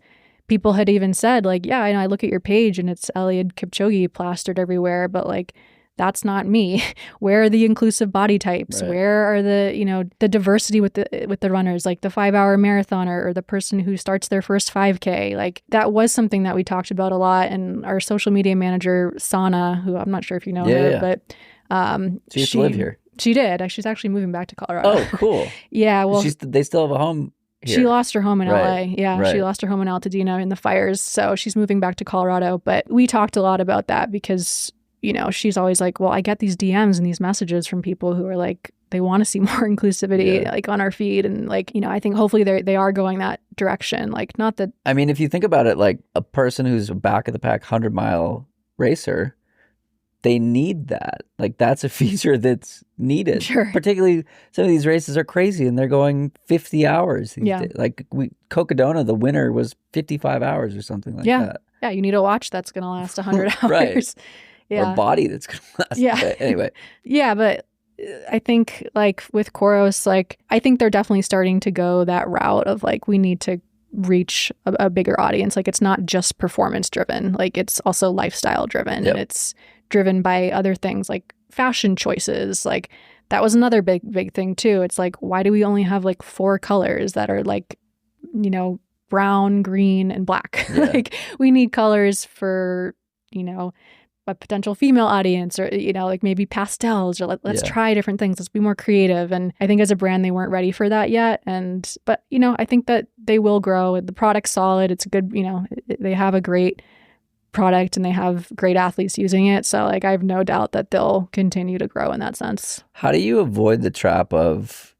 people had even said, like, yeah, I look at your page and it's Eliud Kipchoge plastered everywhere, but like, that's not me. Where are the inclusive body types?
Right.
Where are the, the diversity with the runners, like the 5-hour marathoner or the person who starts their first 5K? Like that was something that we talked about a lot. And our social media manager, Sana, who I'm not sure if you know her, but
she used to live here.
She did. She's actually moving back to Colorado.
Oh, cool.
Yeah. Well,
they still have a home here.
She lost her home in
Right.
LA. Yeah,
Right.
She lost her home in Altadena in the fires. So she's moving back to Colorado. But we talked a lot about that because, she's always like, well, I get these DMs and these messages from people who are like, they want to see more inclusivity like on our feed. And like, I think hopefully they are going that direction. Like, not that.
I mean, if you think about it, like a person who's a back of the pack 100-mile racer, they need that. Like that's a feature that's needed.
Sure.
Particularly some of these races are crazy and they're going 50 hours.
Yeah.
Like Cocodona, the winner was 55 hours or something like that.
Yeah. You need a watch that's going to last 100 hours.
Right.
Yeah.
Or a body that's going to last.
Yeah.
Anyway.
Yeah. But I think like with COROS, like I think they're definitely starting to go that route of like, we need to reach a bigger audience. Like it's not just performance driven. Like it's also lifestyle driven.
Yep.
And it's driven by other things like fashion choices. Like that was another big thing too. It's like, why do we only have like 4 colors that are like, brown, green, and black?
Yeah.
Like we need colors for, a potential female audience, or, like maybe pastels, or let's try different things. Let's be more creative. And I think as a brand, they weren't ready for that yet. But I think that they will grow. The product's solid. It's good. They have a great product and they have great athletes using it. So like, I have no doubt that they'll continue to grow in that sense.
How do you avoid the trap of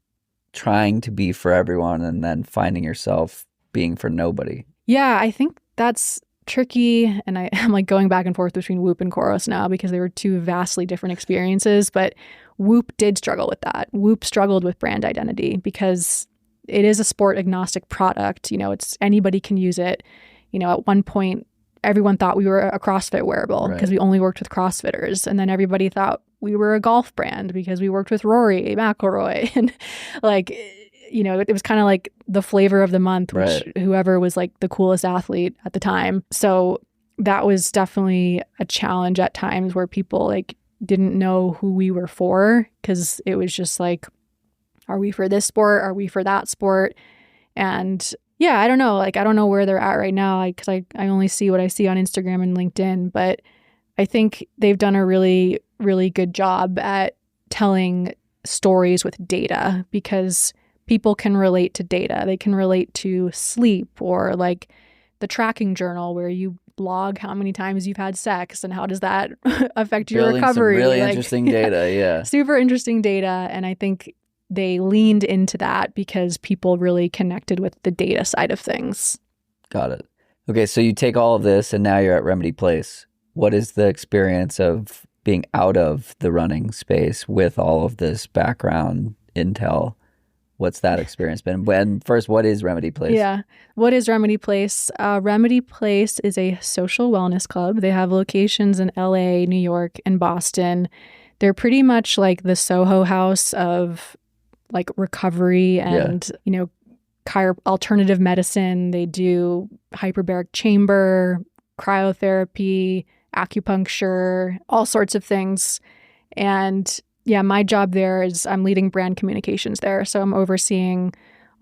trying to be for everyone and then finding yourself being for nobody?
Yeah, I think that's tricky. And I'm like going back and forth between Whoop and COROS now because they were 2 vastly different experiences. But Whoop did struggle with that. Whoop struggled with brand identity because it is a sport agnostic product. It's anybody can use it. At one point, everyone thought we were a CrossFit wearable because we only worked with CrossFitters. And then everybody thought we were a golf brand because we worked with Rory McIlroy. And like, it was kind of like the flavor of the month, which whoever was like the coolest athlete at the time. So that was definitely a challenge at times where people like didn't know who we were for, because it was just like, are we for this sport? Are we for that sport? And yeah, I don't know. Like, I don't know where they're at right now because I only see what I see on Instagram and LinkedIn. But I think they've done a really, really good job at telling stories with data, because people can relate to data. They can relate to sleep, or like the tracking journal where you log how many times you've had sex and how does that affect your recovery.
Some really interesting data. Yeah.
Super interesting data. And I think they leaned into that because people really connected with the data side of things.
Got it. Okay, so you take all of this and now you're at Remedy Place. What is the experience of being out of the running space with all of this background intel? What's that experience been? First, what is Remedy Place?
Yeah. What is Remedy Place? Remedy Place is a social wellness club. They have locations in LA, New York, and Boston. They're pretty much like the Soho House of like recovery and, alternative medicine. They do hyperbaric chamber, cryotherapy, acupuncture, all sorts of things. And yeah, my job there is I'm leading brand communications there. So I'm overseeing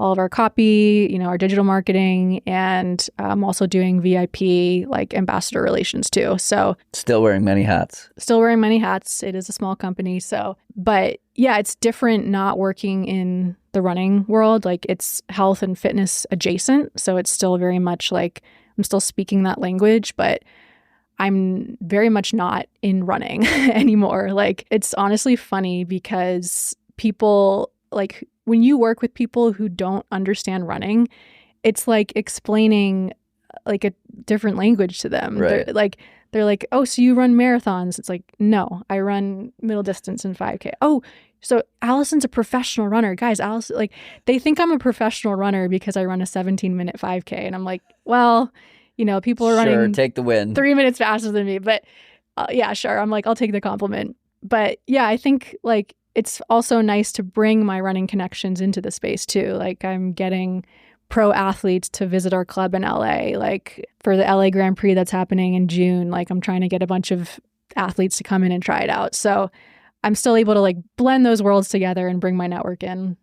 all of our copy, our digital marketing, and I'm also doing VIP like ambassador relations too. So
Still wearing many hats.
still wearing many hats. It is a small company. But yeah, it's different not working in the running world. Like it's health and fitness adjacent. So it's still very much like I'm still speaking that language, but I'm very much not in running anymore. Like it's honestly funny because people, like when you work with people who don't understand running, it's like explaining like a different language to them.
Right.
They're like, oh, so you run marathons? It's like, no, I run middle distance and 5K. Oh, so Allison's a professional runner. Guys, Allison, like they think I'm a professional runner because I run a 17-minute 5K. And I'm like, well, people are running
take the win.
3 minutes faster than me. But yeah, sure. I'm like, I'll take the compliment. But yeah, I think like it's also nice to bring my running connections into the space too. Like I'm getting pro athletes to visit our club in LA, like for the LA Grand Prix that's happening in June. Like I'm trying to get a bunch of athletes to come in and try it out. So I'm still able to like blend those worlds together and bring my network in.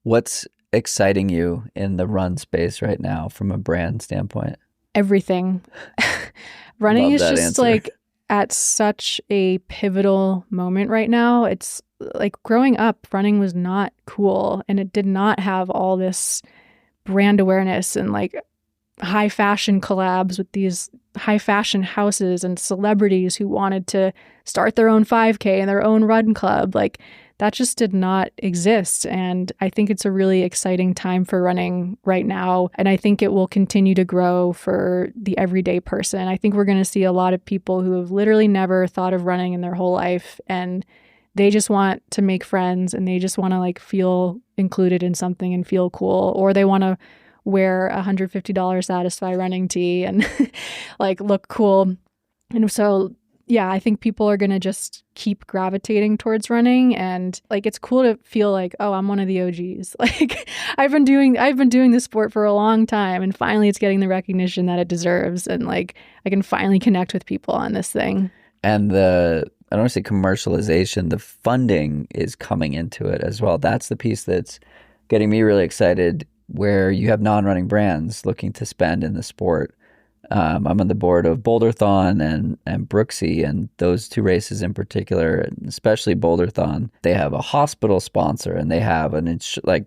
What's exciting you in the run space right now from a brand standpoint?
Everything. Running
Love
is
that
just
answer.
like at such a pivotal moment right now. It's like growing up, running was not cool and it did not have all this brand awareness and like high fashion collabs with these high fashion houses and celebrities who wanted to start their own 5K and their own run club. Like that just did not exist. And I think it's a really exciting time for running right now. And I think it will continue to grow for the everyday person. I think we're going to see a lot of people who have literally never thought of running in their whole life. And they just want to make friends and they just want to like feel included in something and feel cool. Or they want to wear a $150 Satisfy running tee and like look cool. And so yeah, I think people are going to just keep gravitating towards running. And like, it's cool to feel like, oh, I'm one of the OGs. Like I've been doing this sport for a long time and finally it's getting the recognition that it deserves. And like, I can finally connect with people on this thing.
And I don't want to say commercialization, the funding is coming into it as well. That's the piece that's getting me really excited, where you have non-running brands looking to spend in the sport. I'm on the board of Boulderthon and Brooksy, and those two races in particular, and especially Boulderthon, they have a hospital sponsor and they have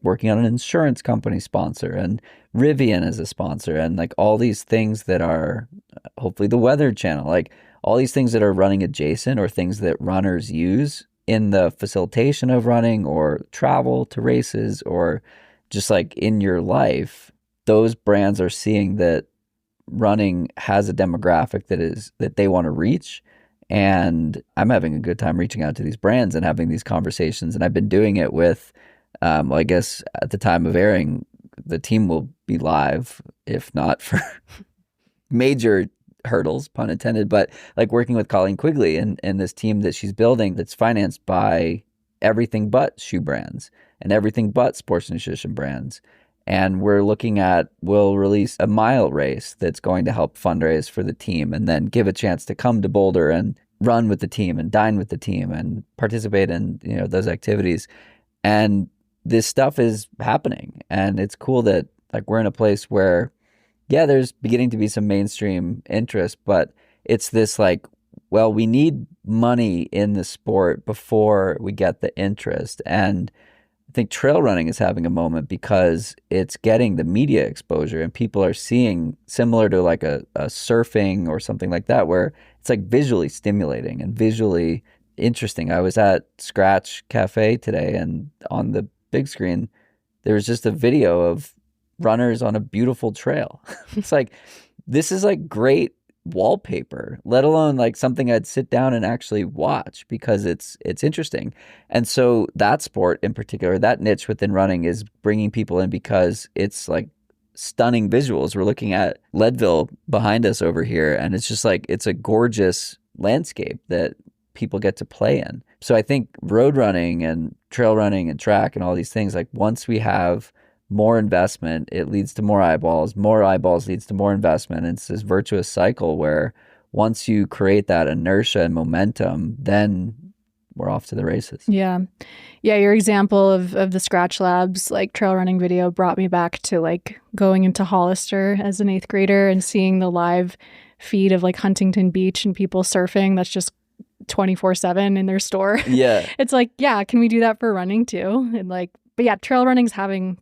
working on an insurance company sponsor, and Rivian as a sponsor, and like all these things that are hopefully the Weather Channel, like all these things that are running adjacent or things that runners use in the facilitation of running or travel to races or just like in your life. Those brands are seeing that running has a demographic that they want to reach. And I'm having a good time reaching out to these brands and having these conversations. And I've been doing it with, I guess at the time of airing, the team will be live, if not for major hurdles, pun intended, but like working with Colleen Quigley and this team that she's building that's financed by everything but shoe brands and everything but sports nutrition brands. And we'll release a mile race that's going to help fundraise for the team and then give a chance to come to Boulder and run with the team and dine with the team and participate in, those activities. And this stuff is happening. And it's cool that like we're in a place where, yeah, there's beginning to be some mainstream interest, but it's this like, well, we need money in the sport before we get the interest. And I think trail running is having a moment because it's getting the media exposure and people are seeing, similar to like a surfing or something like that, where it's like visually stimulating and visually interesting. I was at Scratch Cafe today and on the big screen, there was just a video of runners on a beautiful trail. It's like, this is like great wallpaper, let alone like something I'd sit down and actually watch because it's interesting. And so that sport in particular, that niche within running is bringing people in because it's like stunning visuals. We're looking at Leadville behind us over here, and it's just like, it's a gorgeous landscape that people get to play in. So I think road running and trail running and track and all these things, like once we have more investment, it leads to more eyeballs leads to more investment. And it's this virtuous cycle where once you create that inertia and momentum, then we're off to the races.
Yeah. Yeah, your example of the Scratch Labs like trail running video brought me back to like going into Hollister as an 8th grader and seeing the live feed of like Huntington Beach and people surfing that's just 24/7 in their store.
Yeah.
It's like, yeah, can we do that for running too? And like, but yeah, trail running's having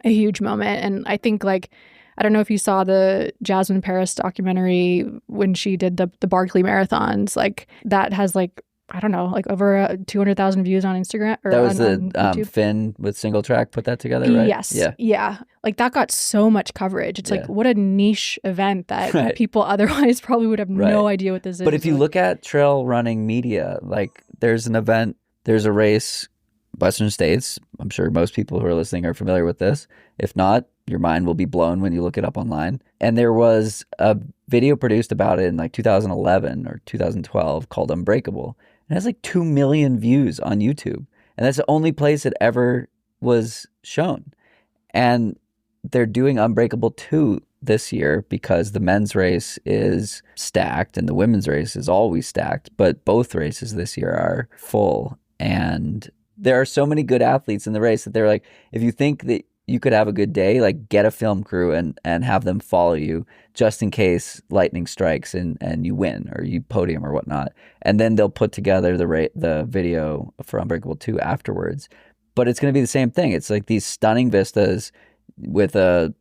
a huge moment. And I think like, I don't know if you saw the Jasmine Paris documentary when she did the Barkley marathons, like that has like, I don't know, like over 200,000 views on Instagram. Or
that was
on
the Finn with Single Track put that together, right?
Yes.
Yeah.
Yeah. Like that got so much coverage. It's
Yeah.
like, what a niche event that people otherwise probably would have no idea what this is.
But if you look at trail running media, like there's an event, there's a race, Western States. I'm sure most people who are listening are familiar with this. If not, your mind will be blown when you look it up online. And there was a video produced about it in like 2011 or 2012 called Unbreakable. It has like 2 million views on YouTube. And that's the only place it ever was shown. And they're doing Unbreakable 2 this year because the men's race is stacked and the women's race is always stacked. But both races this year are full. And there are so many good athletes in the race that they're like, if you think that you could have a good day, like get a film crew and have them follow you just in case lightning strikes and you win or you podium or whatnot. And then they'll put together the video for Unbreakable 2 afterwards. But it's going to be the same thing. It's like these stunning vistas with the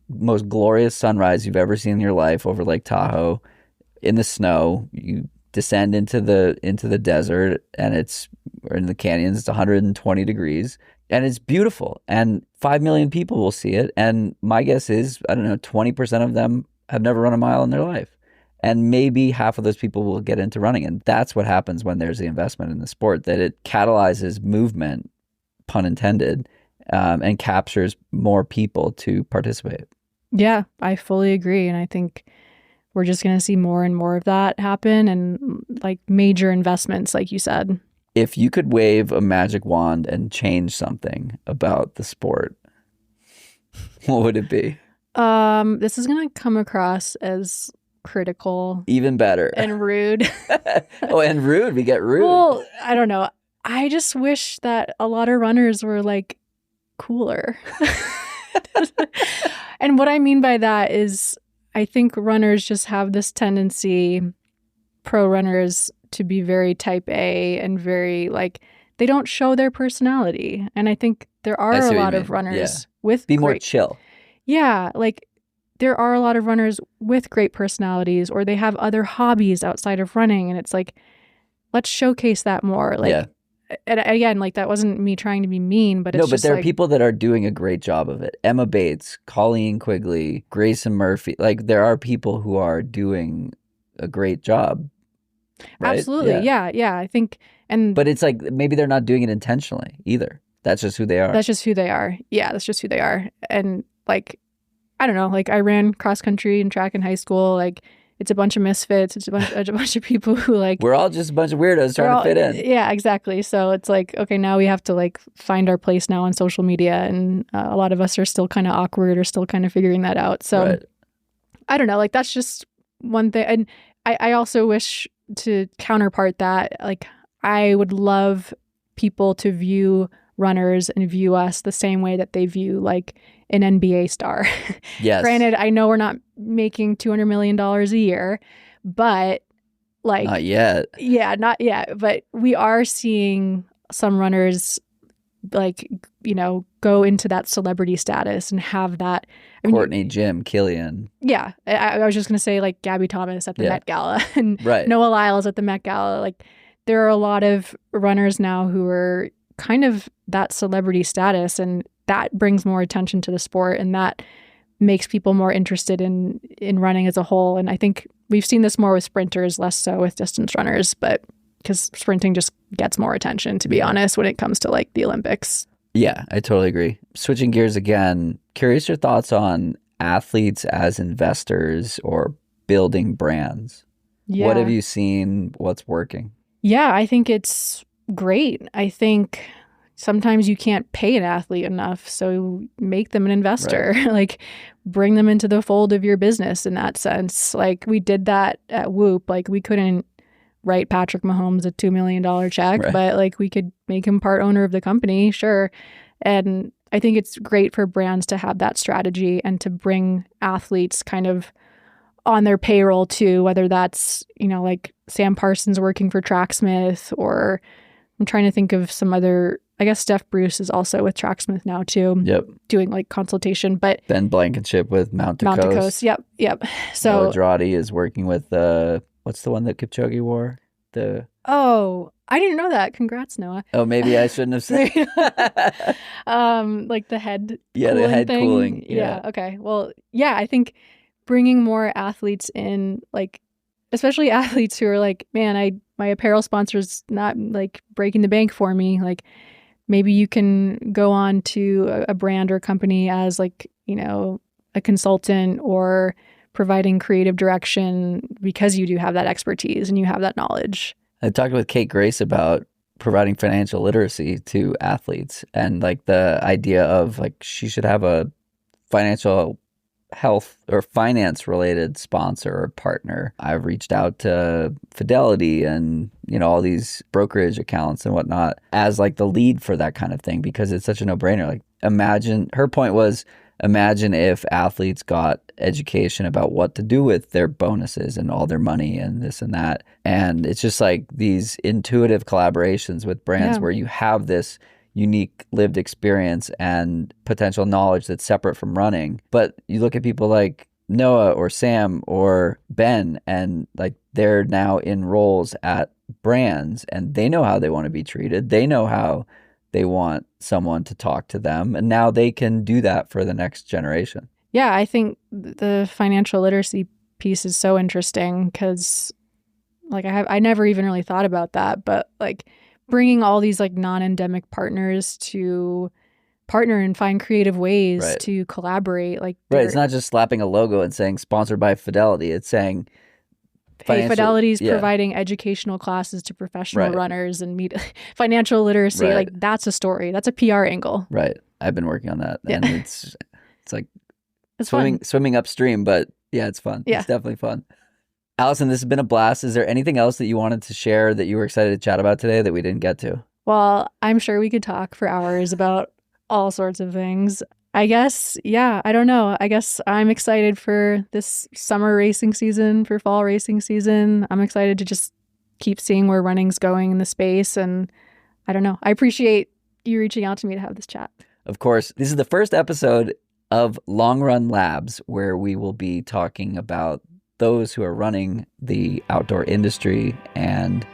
most glorious sunrise you've ever seen in your life over Lake Tahoe in the snow. You descend into the desert and or in the canyons, it's 120 degrees. And it's beautiful, and 5 million people will see it. And my guess is, I don't know, 20% of them have never run a mile in their life. And maybe half of those people will get into running. And that's what happens when there's the investment in the sport, that it catalyzes movement, pun intended, and captures more people to participate.
Yeah, I fully agree. And I think we're just going to see more and more of that happen, and like major investments, like you said.
If you could wave a magic wand and change something about the sport, what would it be?
This is going to come across as critical.
Even better.
And rude.
Oh, and rude. We get rude.
Well, I don't know. I just wish that a lot of runners were like cooler. And what I mean by that is I think runners just have this tendency, pro runners, to be very type A and very like, they don't show their personality. And I think there are a lot of runners with
more chill.
Yeah. Like there are a lot of runners with great personalities, or they have other hobbies outside of running. And it's like, let's showcase that more. Like, and again, like that wasn't me trying to be mean, but it's
but there
like,
are people that are doing a great job of it. Emma Bates, Colleen Quigley, Grayson Murphy. Like there are people who are doing a great job. Right?
Absolutely. Yeah. I think,
but it's like maybe they're not doing it intentionally either. That's just who they are.
That's just who they are. Yeah, that's just who they are. And like, I don't know, like I ran cross country and track in high school. Like it's a bunch of misfits. It's a bunch of people who like,
we're all just a bunch of weirdos trying to fit in.
Yeah, exactly. So it's like, okay, now we have to like find our place now on social media. And a lot of us are still kind of awkward or still kind of figuring that out. So I don't know, like that's just one thing. And I also wish to counterpart that, like I would love people to view runners and view us the same way that they view like an NBA star.
Yes.
Granted, I know we're not making $200 million a year, but like
not yet.
Yeah, not yet. But we are seeing some runners like, you know, go into that celebrity status and have that. I mean,
Courtney, Jim, Killian.
Yeah. I was just going to say like Gabby Thomas at the Met Gala and Noah Lyles at the Met Gala. Like there are a lot of runners now who are kind of that celebrity status, and that brings more attention to the sport, and that makes people more interested in running as a whole. And I think we've seen this more with sprinters, less so with distance runners, but because sprinting just gets more attention, to be honest, when it comes to like the Olympics.
Yeah, I totally agree. Switching gears again, curious your thoughts on athletes as investors or building brands. Yeah. What have you seen? What's working?
Yeah, I think it's great. I think sometimes you can't pay an athlete enough, so make them an investor. Like bring them into the fold of your business in that sense. Like we did that at Whoop. Like we couldn't write Patrick Mahomes a $2 million check,
Right.
but like we could make him part owner of the company, sure. And I think it's great for brands to have that strategy and to bring athletes kind of on their payroll too, whether that's, you know, like Sam Parsons working for Tracksmith, or I'm trying to think of some other, I guess Steph Bruce is also with Tracksmith now too,
Yep.
doing like consultation, but
Ben Blankenship with Mount to
Mount to
Coast.
Coast. Yep.
Noah
So,
Droddy is working with, what's the one that Kipchoge wore?
oh, I didn't know that. Congrats, Noah.
Oh, maybe I shouldn't have said.
Like the head
Yeah, the
cooling
head
thing.
cooling.
Yeah. Okay. Well, yeah, I think bringing more athletes in, like, especially athletes who are like, man, my apparel sponsor's not like breaking the bank for me. Like, maybe you can go on to a brand or company as like, you know, a consultant or providing creative direction because you do have that expertise and you have that knowledge.
I talked with Kate Grace about providing financial literacy to athletes, and like the idea of like she should have a financial health or finance related sponsor or partner. I've reached out to Fidelity and, you know, all these brokerage accounts and whatnot as like the lead for that kind of thing, because it's such a no-brainer. Like, imagine, her point was, imagine if athletes got education about what to do with their bonuses and all their money and this and that. And it's just like these intuitive collaborations with brands where you have this unique lived experience and potential knowledge that's separate from running. But you look at people like Noah or Sam or Ben, and like they're now in roles at brands and they know how they want to be treated. They know how they want someone to talk to them, and now they can do that for the next generation.
Yeah, I think the financial literacy piece is so interesting because like I never even really thought about that, but like bringing all these like non-endemic partners to partner and find creative ways to collaborate. Like,
right, it's not just slapping a logo and saying sponsored by Fidelity. It's saying,
hey, Fidelity's providing educational classes to professional runners and financial literacy. Like, that's a story. That's a PR angle.
Right. I've been working on that. And it's like
it's
swimming upstream, but yeah, it's fun. Yeah. It's definitely fun. Allison, this has been a blast. Is there anything else that you wanted to share that you were excited to chat about today that we didn't get to?
Well, I'm sure we could talk for hours about all sorts of things. I guess, yeah, I don't know. I guess I'm excited for this summer racing season, for fall racing season. I'm excited to just keep seeing where running's going in the space. And I don't know. I appreciate you reaching out to me to have this chat.
Of course. This is the first episode of Long Run Labs, where we will be talking about those who are running the outdoor industry. And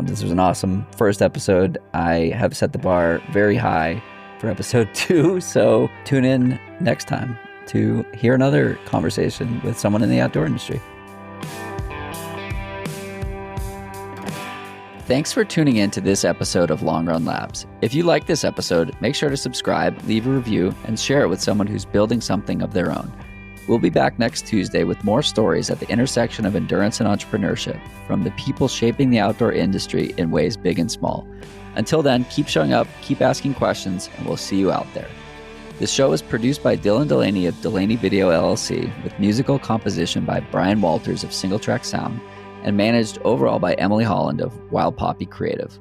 this was an awesome first episode. I have set the bar very high for episode 2, so tune in next time to hear another conversation with someone in the outdoor industry. Thanks for tuning in to this episode of Long Run Labs. If you like this episode, make sure to subscribe, leave a review, and share it with someone who's building something of their own. We'll be back next Tuesday with more stories at the intersection of endurance and entrepreneurship from the people shaping the outdoor industry in ways big and small. Until then, keep showing up, keep asking questions, and we'll see you out there. This show is produced by Dylan Delaney of Delaney Video LLC, with musical composition by Brian Walters of Single Track Sound, and managed overall by Emily Holland of Wild Poppy Creative.